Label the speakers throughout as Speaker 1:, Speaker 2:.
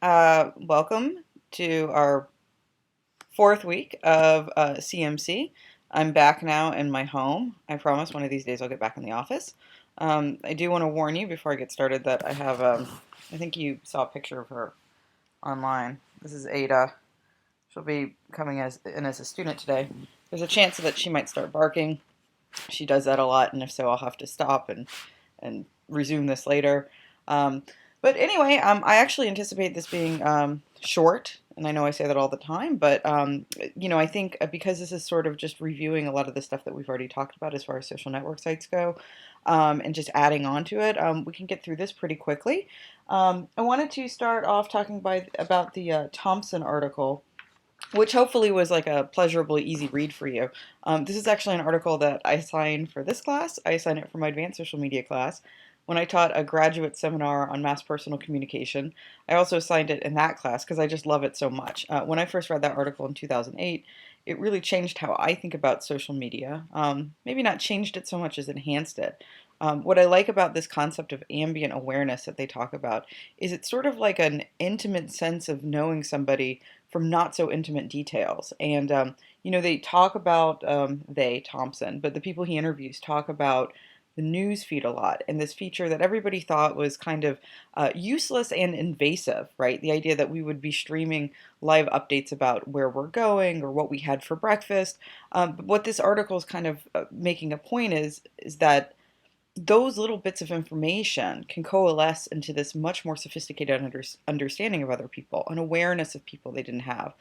Speaker 1: Welcome to our fourth week of CMC. I'm back now in my home. I promise one of these days I'll get back in the office. I do want to warn you before I get started that I have, I think you saw a picture of her online. This is Ada. She'll be coming in as a student today. There's a chance that she might start barking. She does that a lot, and if so, I'll have to stop and resume this later. Um, but anyway, I actually anticipate this being short, and I know I say that all the time, but I think because this is sort of just reviewing a lot of the stuff that we've already talked about as far as social network sites go, and just adding on to it, we can get through this pretty quickly. I wanted to start off talking about the Thompson article, which hopefully was like a pleasurable, easy read for you. This is actually an article that I assigned for this class. I assigned it for my advanced social media class. When I taught a graduate seminar on mass personal communication, I also assigned it in that class because I just love it so much. When I first read that article in 2008, it really changed how I think about social media. Maybe not changed it so much as enhanced it. What I like about this concept of ambient awareness that they talk about is it's sort of like an intimate sense of knowing somebody from not so intimate details. And, they talk about, Thompson, but the people he interviews talk about the news feed a lot and this feature that everybody thought was kind of useless and invasive, right? The idea that we would be streaming live updates about where we're going or what we had for breakfast. But what this article is kind of making a point is that those little bits of information can coalesce into this much more sophisticated understanding of other people, an awareness of people they didn't have.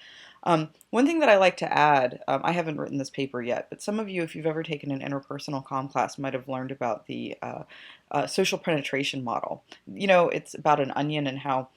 Speaker 1: One thing that I like to add, I haven't written this paper yet, but some of you, if you've ever taken an interpersonal comm class, might have learned about the social penetration model. It's about an onion and how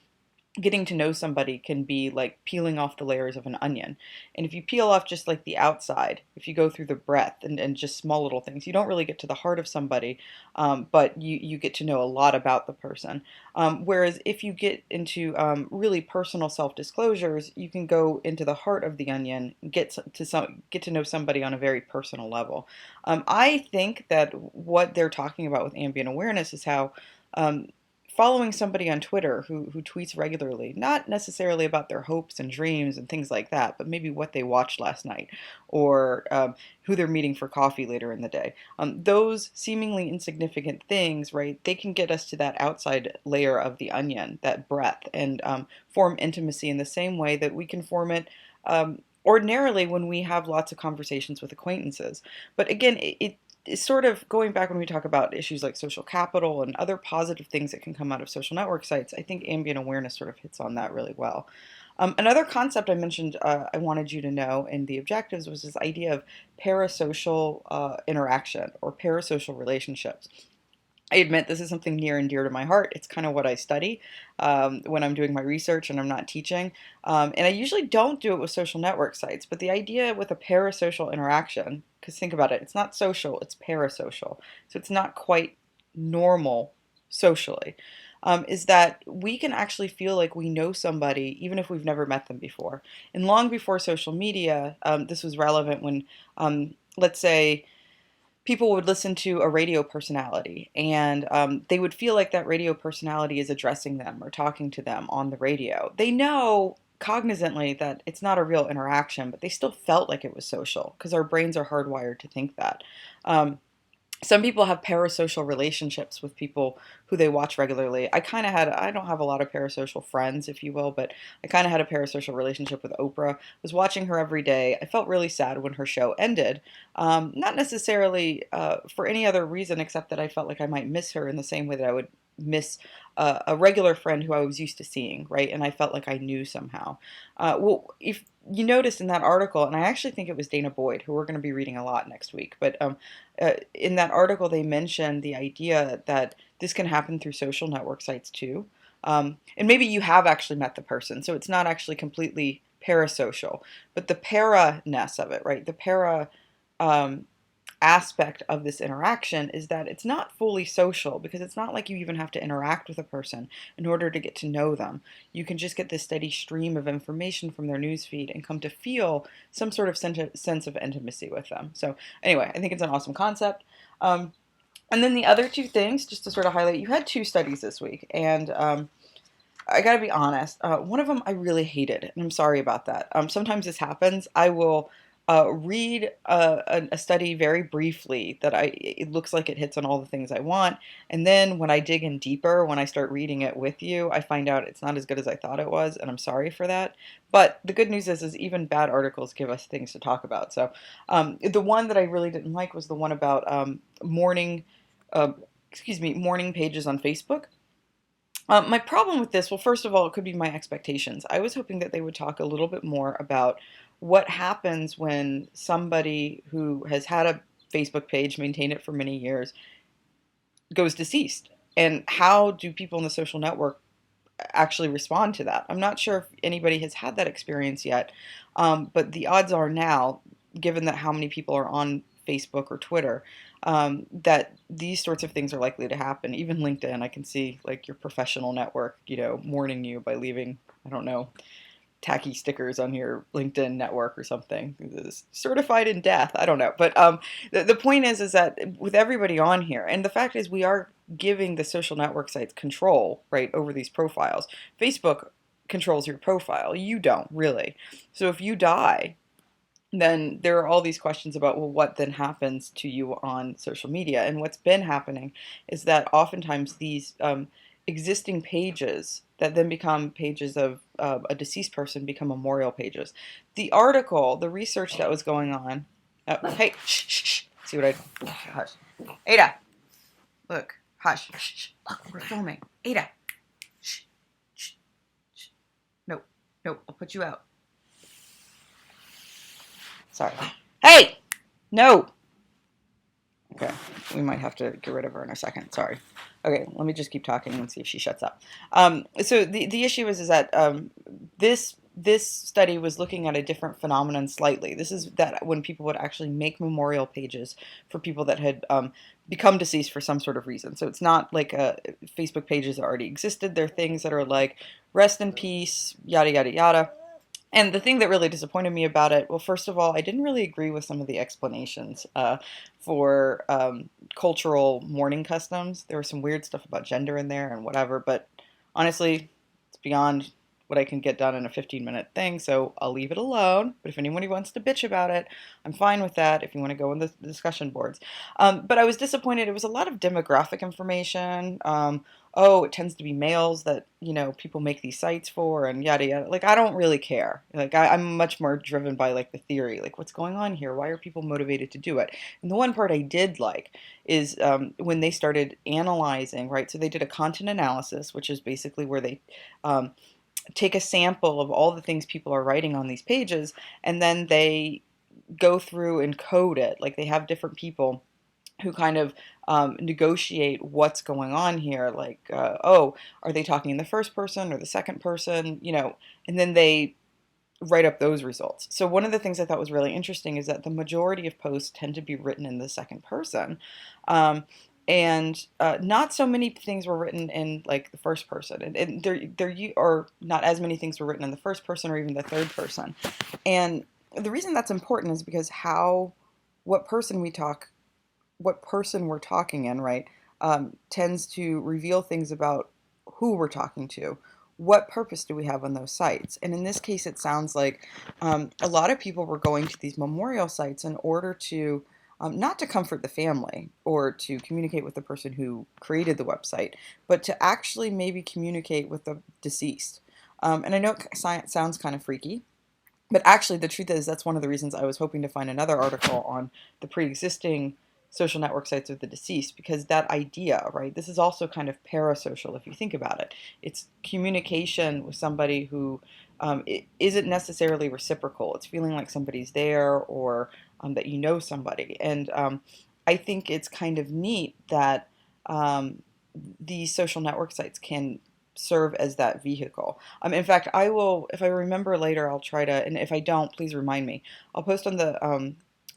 Speaker 1: getting to know somebody can be like peeling off the layers of an onion. And if you peel off just like the outside, if you go through the breadth and just small little things, you don't really get to the heart of somebody, but you get to know a lot about the person. Whereas if you get into really personal self-disclosures, you can go into the heart of the onion, get to know somebody on a very personal level. I think that what they're talking about with ambient awareness is how following somebody on Twitter who tweets regularly, not necessarily about their hopes and dreams and things like that, but maybe what they watched last night or who they're meeting for coffee later in the day. Those seemingly insignificant things, right, they can get us to that outside layer of the onion, that breadth, and form intimacy in the same way that we can form it ordinarily when we have lots of conversations with acquaintances. But again, it's sort of going back when we talk about issues like social capital and other positive things that can come out of social network sites. I think ambient awareness sort of hits on that really well. Another concept I mentioned I wanted you to know in the objectives was this idea of parasocial interaction or parasocial relationships. I admit this is something near and dear to my heart. It's kind of what I study when I'm doing my research and I'm not teaching. And I usually don't do it with social network sites, but the idea with a parasocial interaction, because think about it, it's not social, it's parasocial. So it's not quite normal socially, is that we can actually feel like we know somebody even if we've never met them before. And long before social media, this was relevant when, let's say, people would listen to a radio personality and they would feel like that radio personality is addressing them or talking to them on the radio. They know cognizantly that it's not a real interaction, but they still felt like it was social because our brains are hardwired to think that. Um, some people have parasocial relationships with people who they watch regularly. I don't have a lot of parasocial friends, if you will, but I kind of had a parasocial relationship with Oprah. I was watching her every day. I felt really sad when her show ended. Not necessarily for any other reason except that I felt like I might miss her in the same way that I would miss a regular friend who I was used to seeing, right? And I felt like I knew somehow. Well, if you noticed in that article, and I actually think it was Dana Boyd, who we're going to be reading a lot next week, but in that article, they mentioned the idea that this can happen through social network sites too. And maybe you have actually met the person, so it's not actually completely parasocial, but the para-ness of it, right? The para um, aspect of this interaction is that it's not fully social because it's not like you even have to interact with a person in order to get to know them. You can just get this steady stream of information from their newsfeed and come to feel some sort of sense of intimacy with them. So anyway, I think it's an awesome concept. And then the other two things, just to sort of highlight, you had two studies this week, and I gotta be honest. One of them I really hated, and I'm sorry about that. Sometimes this happens. I will read a study very briefly that it looks like it hits on all the things I want, and then when I dig in deeper, when I start reading it with you, I find out it's not as good as I thought it was, and I'm sorry for that. But the good news is even bad articles give us things to talk about. So the one that I really didn't like was the one about morning, uh, morning pages on Facebook. My problem with this, well, first of all, it could be my expectations. I was hoping that they would talk a little bit more about what happens when somebody who has had a Facebook page, maintained it for many years, goes deceased. And how do people in the social network actually respond to that? I'm not sure if anybody has had that experience yet, but the odds are now, given that how many people are on Facebook or Twitter, that these sorts of things are likely to happen. Even LinkedIn, I can see like your professional network, mourning you by leaving, I don't know, tacky stickers on your LinkedIn network or something. Certified in death. I don't know. But the point is that with everybody on here, and the fact is we are giving the social network sites control, right, over these profiles. Facebook controls your profile. You don't really. So if you die, then there are all these questions about, well, what then happens to you on social media? And what's been happening is that oftentimes these existing pages that then become pages of a deceased person become memorial pages. The article, the research that was going on, hey, shh, shh, shh, see what I, hush. Ada, look, hush, shh, shh, look, we're filming. Ada, shh, shh, shh. No, no, I'll put you out. Sorry. Hey! No! Okay, we might have to get rid of her in a second. Sorry. Okay, let me just keep talking and see if she shuts up. So the issue is that this study was looking at a different phenomenon slightly. This is that when people would actually make memorial pages for people that had become deceased for some sort of reason. So it's not like Facebook pages that already existed. They're things that are like rest in peace, yada, yada, yada. And the thing that really disappointed me about it, well, first of all, I didn't really agree with some of the explanations for cultural mourning customs. There was some weird stuff about gender in there and whatever, but honestly, it's beyond what I can get done in a 15-minute thing, so I'll leave it alone. But if anybody wants to bitch about it, I'm fine with that if you want to go in the discussion boards. But I was disappointed. It was a lot of demographic information. Oh, it tends to be males that, people make these sites for and yada yada. Like, I don't really care. Like, I'm much more driven by like the theory, like what's going on here? Why are people motivated to do it? And the one part I did like is when they started analyzing, right? So they did a content analysis, which is basically where they take a sample of all the things people are writing on these pages, and then they go through and code it. Like, they have different people who kind of negotiate what's going on here. Like, oh, are they talking in the first person or the second person? And then they write up those results. So one of the things I thought was really interesting is that the majority of posts tend to be written in the second person. And not so many things were written in like the first person, and or not as many things were written in the first person or even the third person. And the reason that's important is because what person we're talking in, right, tends to reveal things about who we're talking to. What purpose do we have on those sites? And in this case, it sounds like a lot of people were going to these memorial sites in order to not to comfort the family or to communicate with the person who created the website, but to actually maybe communicate with the deceased. And I know it sounds kind of freaky, but actually the truth is that's one of the reasons I was hoping to find another article on the pre-existing social network sites of the deceased, because that idea, right, this is also kind of parasocial if you think about it. It's communication with somebody who it isn't necessarily reciprocal. It's feeling like somebody's there, or that you know somebody. And I think it's kind of neat that these social network sites can serve as that vehicle. In fact, I will, if I remember later, I'll try to, and if I don't, please remind me. I'll post on the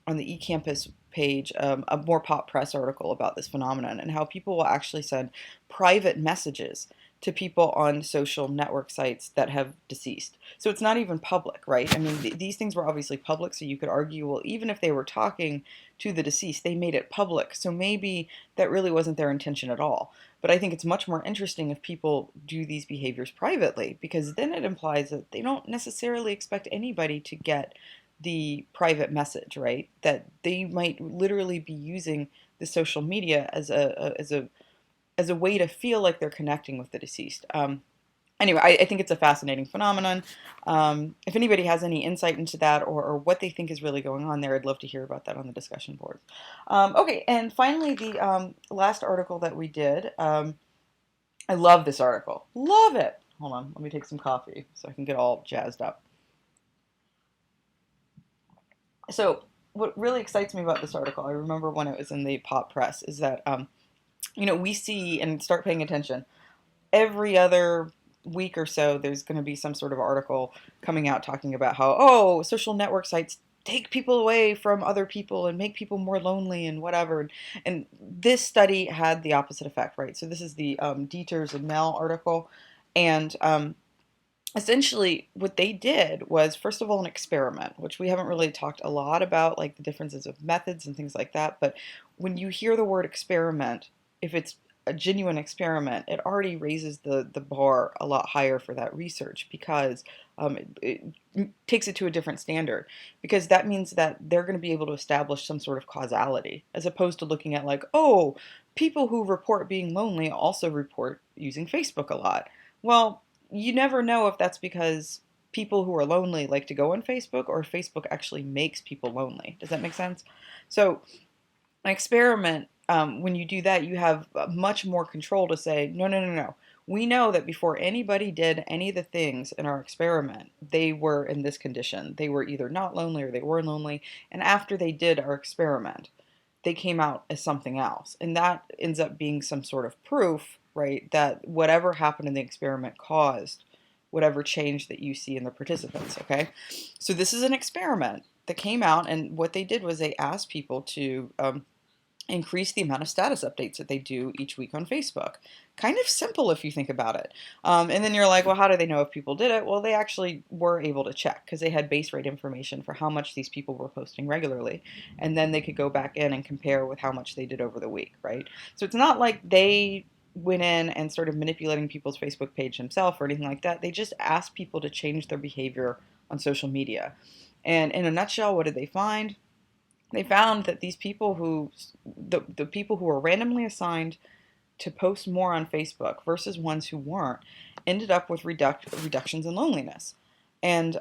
Speaker 1: eCampus page a more pop press article about this phenomenon and how people will actually send private messages to people on social network sites that have deceased. So it's not even public, right? I mean, these things were obviously public, so you could argue, well, even if they were talking to the deceased, they made it public. So maybe that really wasn't their intention at all. But I think it's much more interesting if people do these behaviors privately, because then it implies that they don't necessarily expect anybody to get the private message, right? That they might literally be using the social media as a way to feel like they're connecting with the deceased. Anyway, I think it's a fascinating phenomenon. If anybody has any insight into that, or what they think is really going on there, I'd love to hear about that on the discussion board. Okay, and finally, the last article that we did. I love this article. Love it. Hold on, let me take some coffee so I can get all jazzed up. So, what really excites me about this article, I remember when it was in the pop press, is that we see, and start paying attention, every other week or so there's going to be some sort of article coming out talking about how, oh, social network sites take people away from other people and make people more lonely and whatever. And this study had the opposite effect, right? So this is the Dieters and Mel article. And essentially what they did was, first of all, an experiment, which we haven't really talked a lot about, like the differences of methods and things like that. But when you hear the word experiment, if it's a genuine experiment, it already raises the bar a lot higher for that research, because it takes it to a different standard, because that means that they're going to be able to establish some sort of causality, as opposed to looking at like, oh, people who report being lonely also report using Facebook a lot. Well, you never know if that's because people who are lonely like to go on Facebook, or if Facebook actually makes people lonely. Does that make sense? So an experiment, when you do that, you have much more control to say, no, no, no, no. We know that before anybody did any of the things in our experiment, they were in this condition. They were either not lonely or they were lonely. And after they did our experiment, they came out as something else. And that ends up being some sort of proof, right, that whatever happened in the experiment caused whatever change that you see in the participants, okay? So this is an experiment that came out, and what they did was they asked people to increase the amount of status updates that they do each week on Facebook. Kind of simple if you think about it. And then you're like, well, how do they know if people did it? Well, they actually were able to check, because they had base rate information for how much these people were posting regularly. And then they could go back in and compare with how much they did over the week, right? So it's not like they went in and started manipulating people's Facebook page themselves or anything like that. They just asked people to change their behavior on social media. And in a nutshell, what did they find? They found that these people the people who were randomly assigned to post more on Facebook versus ones who weren't, ended up with reductions in loneliness. And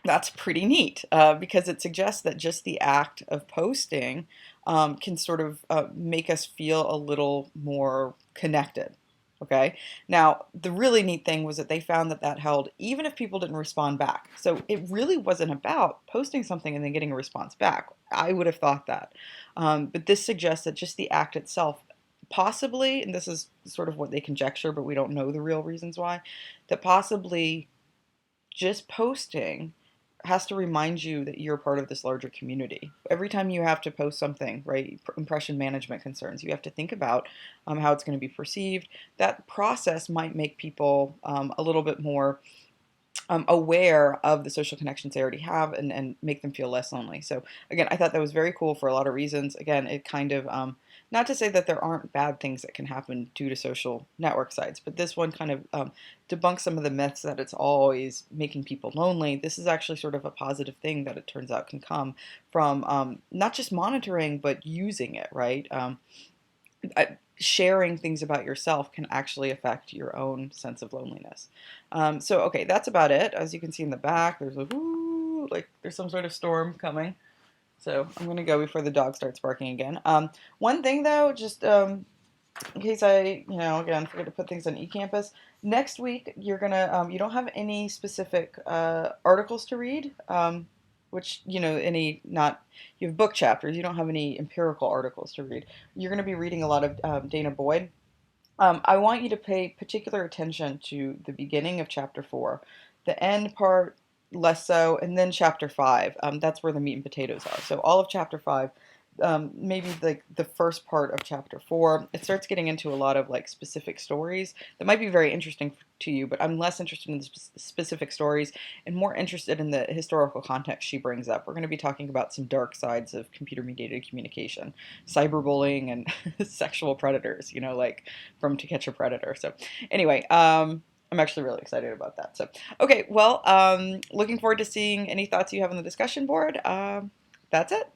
Speaker 1: that's pretty neat, because it suggests that just the act of posting can sort of make us feel a little more connected. Okay. Now, the really neat thing was that they found that that held even if people didn't respond back. So it really wasn't about posting something and then getting a response back. I would have thought that. But this suggests that just the act itself, possibly, and this is sort of what they conjecture, but we don't know the real reasons why, that possibly just posting has to remind you that you're part of this larger community. Every time you have to post something, right, impression management concerns, you have to think about how it's going to be perceived. That process might make people a little bit more aware of the social connections they already have, and make them feel less lonely. So again, I thought that was very cool for a lot of reasons. Again, it kind of, not to say that there aren't bad things that can happen due to social network sites, but this one kind of debunks some of the myths that it's always making people lonely. This is actually sort of a positive thing that it turns out can come from not just monitoring, but using it, right? Sharing things about yourself can actually affect your own sense of loneliness. So, okay, that's about it. As you can see in the back, there's a whoo, like there's some sort of storm coming. So I'm going to go before the dog starts barking again. One thing though, just in case I, again, forget to put things on eCampus, next week you're going to, you don't have any specific articles to read, which, you have book chapters, you don't have any empirical articles to read. You're going to be reading a lot of Dana Boyd. I want you to pay particular attention to the beginning of chapter 4, the end part less so, and then chapter 5. That's where the meat and potatoes are. So all of chapter 5 maybe like the first part of chapter 4, it starts getting into a lot of like specific stories that might be very interesting to you, but I'm less interested in the specific stories and more interested in the historical context she brings up. We're going to be talking about some dark sides of computer-mediated communication, cyberbullying, and sexual predators, like from To Catch a Predator. So anyway, I'm actually really excited about that. So, okay, well, looking forward to seeing any thoughts you have on the discussion board. That's it.